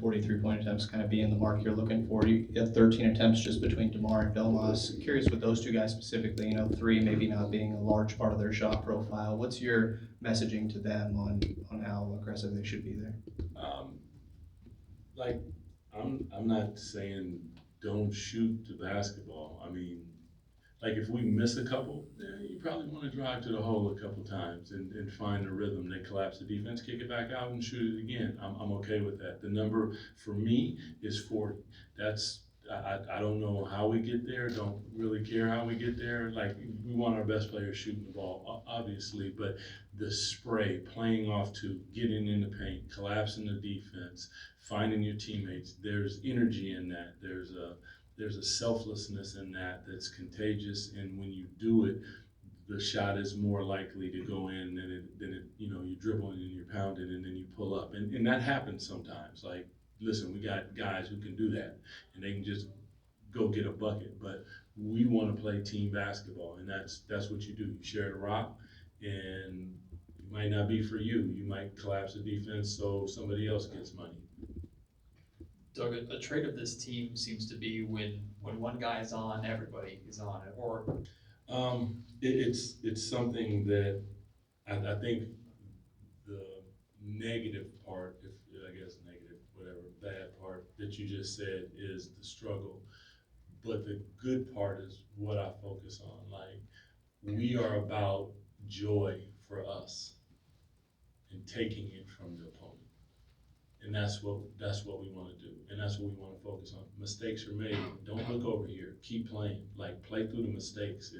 40 three-point attempts kind of being the mark you're looking for. You had 13 attempts just between DeMar and Vilmas. Curious with those two guys specifically, 3 maybe not being a large part of their shot profile. What's your messaging to them on how aggressive they should be there? Like, I'm not saying don't shoot the basketball. I mean, like if we miss a couple, you probably want to drive to the hole a couple times and find a rhythm. They collapse the defense, kick it back out, and shoot it again. I'm okay with that. The number for me is 40. That's I don't know how we get there. Don't really care how we get there. Like we want our best players shooting the ball, obviously, but the spray, playing off to, getting in the paint, collapsing the defense, finding your teammates. There's energy in that. There's a selflessness in that that's contagious, and when you do it, the shot is more likely to go in than it you're dribbling and you're pounding and then you pull up, and that happens sometimes. Like, listen, we got guys who can do that, and they can just go get a bucket, but we want to play team basketball, and that's what you do. You share the rock, and it might not be for you. You might collapse the defense so somebody else gets money. Doug, a trait of this team seems to be when one guy is on, everybody is on it. Or it's something that I think the negative part, if I guess negative, whatever, bad part that you just said is the struggle. But the good part is what I focus on. Like, we are about joy for us and taking it from the opponent. And that's what we want to do, and that's what we want to focus on. Mistakes are made. Don't look over here. Keep playing. Like, play through the mistakes.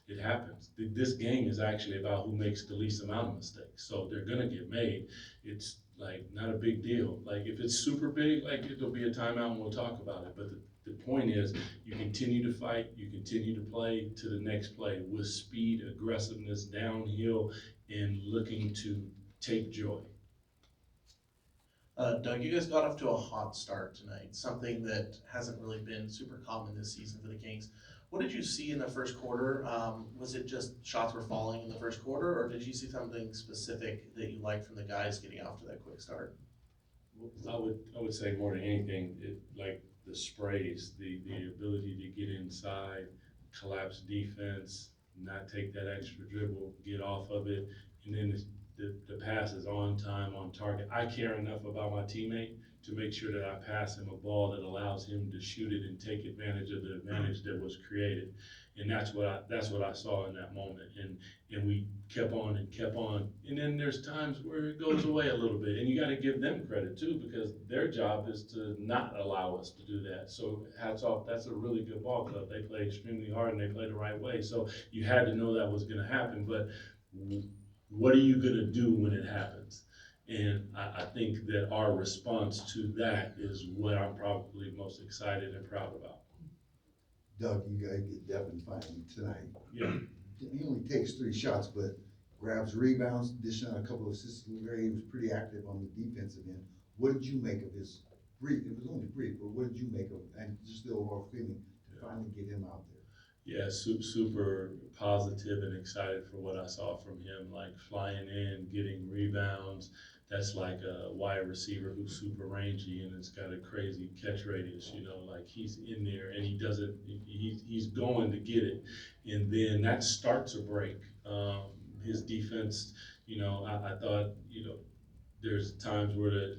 It happens. This game is actually about who makes the least amount of mistakes. So they're gonna get made. It's like not a big deal. Like if it's super big, like it'll be a timeout and we'll talk about it. But the point is, you continue to fight. You continue to play to the next play with speed, aggressiveness, downhill, and looking to take joy. Doug, you guys got off to a hot start tonight, something that hasn't really been super common this season for the Kings. What did you see in the first quarter? Was it just shots were falling in the first quarter, or did you see something specific that you liked from the guys getting off to that quick start? I would say more than anything, like the sprays, the ability to get inside, collapse defense, not take that extra dribble, get off of it, and then the pass is on time, on target. I care enough about my teammate to make sure that I pass him a ball that allows him to shoot it and take advantage of the advantage that was created. And that's what I saw in that moment. And we kept on and kept on. And then there's times where it goes away a little bit. And you got to give them credit too, because their job is to not allow us to do that. So hats off, that's a really good ball club. They play extremely hard and they play the right way. So you had to know that was going to happen. But what are you going to do when it happens? And I think that our response to that is what I'm probably most excited and proud about. Doug, you guys get definitely fine tonight. Yeah. He only takes 3 shots, but grabs rebounds, dishing out a couple of assists. He was pretty active on the defensive end. What did you make of his brief? It was only brief, but what did you make of it? And just the overall feeling to finally get him out there? Yeah, super positive and excited for what I saw from him, like flying in, getting rebounds. That's like a wide receiver who's super rangy and it's got a crazy catch radius, like he's in there and he doesn't, he's going to get it. And then that starts a break. His defense, I thought, there's times where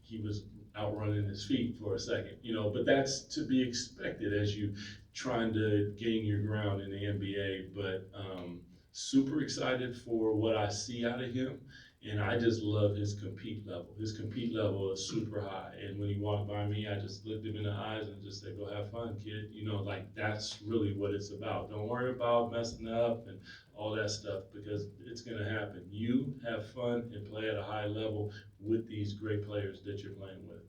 he was outrunning his feet for a second, but that's to be expected as you trying to gain your ground in the NBA. But super excited for what I see out of him. And I just love his compete level. His compete level is super high. And when he walked by me, I just looked him in the eyes and just said, go have fun, kid. That's really what it's about. Don't worry about messing up and all that stuff, because it's going to happen. You have fun and play at a high level with these great players that you're playing with.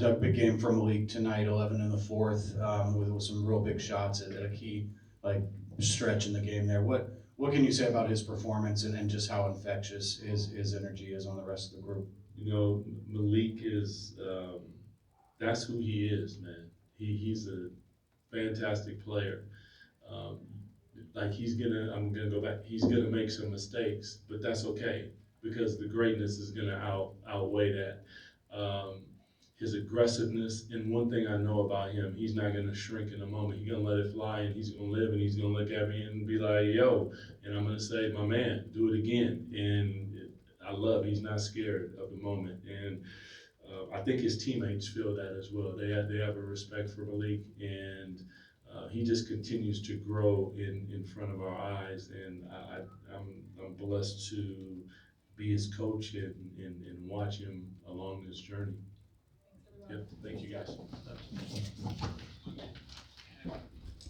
Doug, big game for Malik tonight, 11 in the fourth, with some real big shots at a key stretch in the game there. What can you say about his performance and just how infectious his energy is on the rest of the group? Malik is, that's who he is, man. He's a fantastic player. I'm gonna go back, he's gonna make some mistakes, but that's okay, because the greatness is gonna outweigh that. his aggressiveness. And one thing I know about him, he's not gonna shrink in a moment. He's gonna let it fly, and he's gonna live, and he's gonna look at me and be like, yo, and I'm gonna say, my man, do it again. And I love, he's not scared of the moment. And I think his teammates feel that as well. They have a respect for Malik, and he just continues to grow in front of our eyes. And I'm blessed to be his coach and watch him along this journey. Yep, thank you guys.